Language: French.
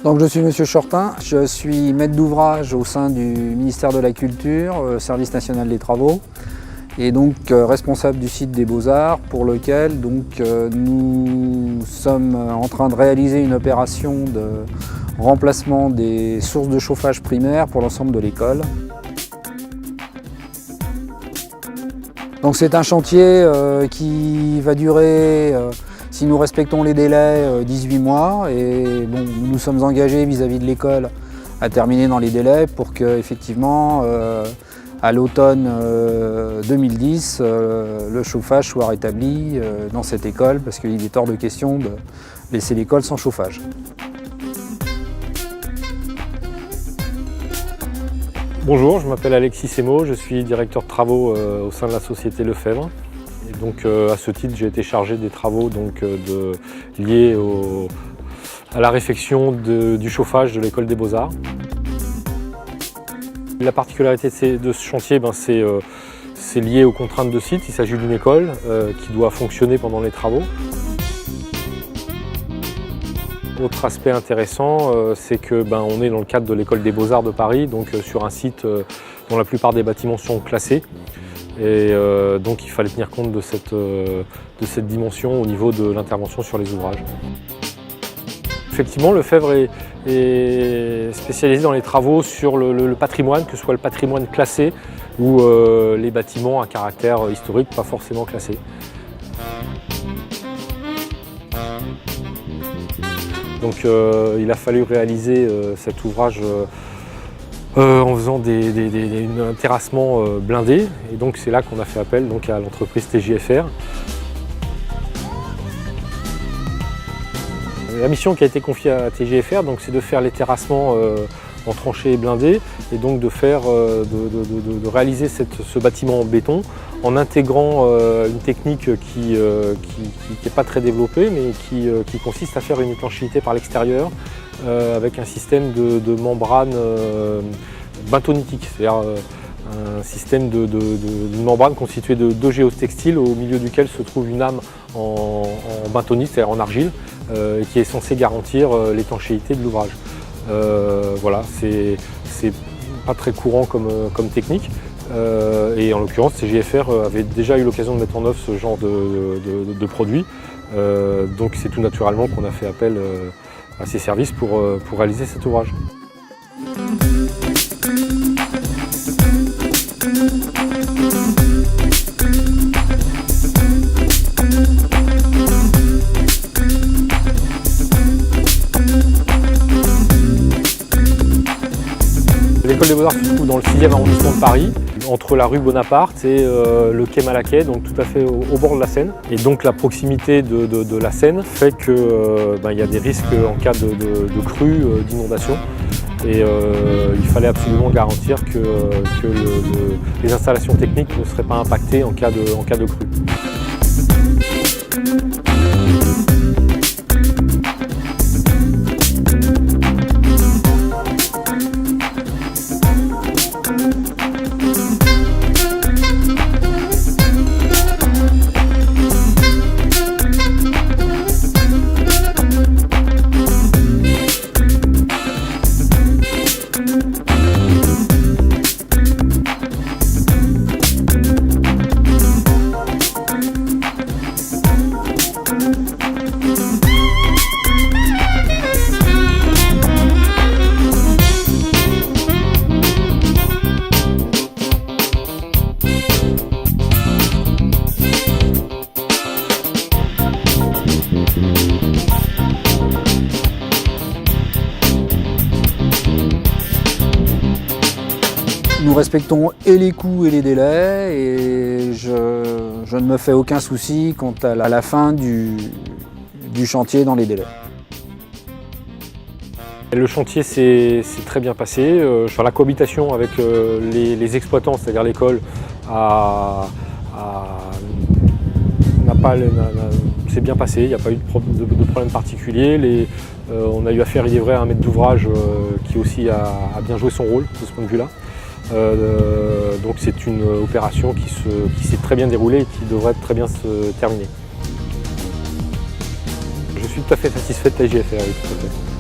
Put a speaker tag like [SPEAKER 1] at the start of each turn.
[SPEAKER 1] Donc je suis Monsieur Chortin, je suis maître d'ouvrage au sein du ministère de la Culture, Service national des travaux, et donc responsable du site des Beaux-Arts pour lequel nous sommes en train de réaliser une opération de remplacement des sources de chauffage primaires pour l'ensemble de l'école. Donc c'est un chantier qui va durer, si nous respectons les délais, 18 mois, et bon, nous nous sommes engagés vis-à-vis de l'école à terminer dans les délais pour que, effectivement, à l'automne 2010, le chauffage soit rétabli dans cette école, parce qu'il est hors de question de laisser l'école sans chauffage.
[SPEAKER 2] Bonjour, je m'appelle Alexis Semo, je suis directeur de travaux au sein de la société Lefebvre. Et donc, à ce titre, j'ai été chargé des travaux liés à la réfection du chauffage de l'école des Beaux-Arts. La particularité de ce chantier, c'est lié aux contraintes de site. Il s'agit d'une école qui doit fonctionner pendant les travaux. Autre aspect intéressant, c'est qu'on est dans le cadre de l'école des Beaux-Arts de Paris, donc sur un site dont la plupart des bâtiments sont classés. Et donc il fallait tenir compte de cette dimension au niveau de l'intervention sur les ouvrages. Effectivement, Lefebvre est spécialisé dans les travaux sur le patrimoine, que ce soit le patrimoine classé ou les bâtiments à caractère historique, pas forcément classés. Donc il a fallu réaliser cet ouvrage en faisant un terrassement blindé, et donc c'est là qu'on a fait appel à l'entreprise TJFR. La mission qui a été confiée à TJFR, c'est de faire les terrassements en tranchées blindées, et donc de réaliser ce bâtiment en béton en intégrant une technique qui n'est pas très développée, mais qui consiste à faire une étanchéité par l'extérieur avec un système de membrane bentonitique, c'est-à-dire un système d'une membrane constituée de deux géotextiles au milieu duquel se trouve une âme en bentonite, c'est-à-dire en argile, qui est censée garantir l'étanchéité de l'ouvrage. Voilà, c'est pas très courant comme technique, et en l'occurrence TJFR avait déjà eu l'occasion de mettre en œuvre ce genre de produit, donc c'est tout naturellement qu'on a fait appel à ces services pour réaliser cet ouvrage. L'école des Beaux-Arts se trouve dans le 6e arrondissement de Paris, entre la rue Bonaparte et le quai Malaquais, donc tout à fait au bord de la Seine. Et donc la proximité de la Seine fait qu'il y a des risques en cas de crue, d'inondation. Et il fallait absolument garantir que les installations techniques ne seraient pas impactées en cas de crue.
[SPEAKER 1] Nous respectons et les coûts et les délais, et je ne me fais aucun souci quant à la fin du chantier dans les délais.
[SPEAKER 2] Le chantier s'est très bien passé. La cohabitation avec les exploitants, c'est-à-dire l'école, n'a c'est bien passé, il n'y a pas eu de problème particulier. On a eu affaire, il est vrai, à un maître d'ouvrage qui aussi a bien joué son rôle de ce point de vue-là. Donc c'est une opération qui s'est très bien déroulée et qui devrait très bien se terminer. Je suis tout à fait satisfait de la IGFR, oui, tout à fait.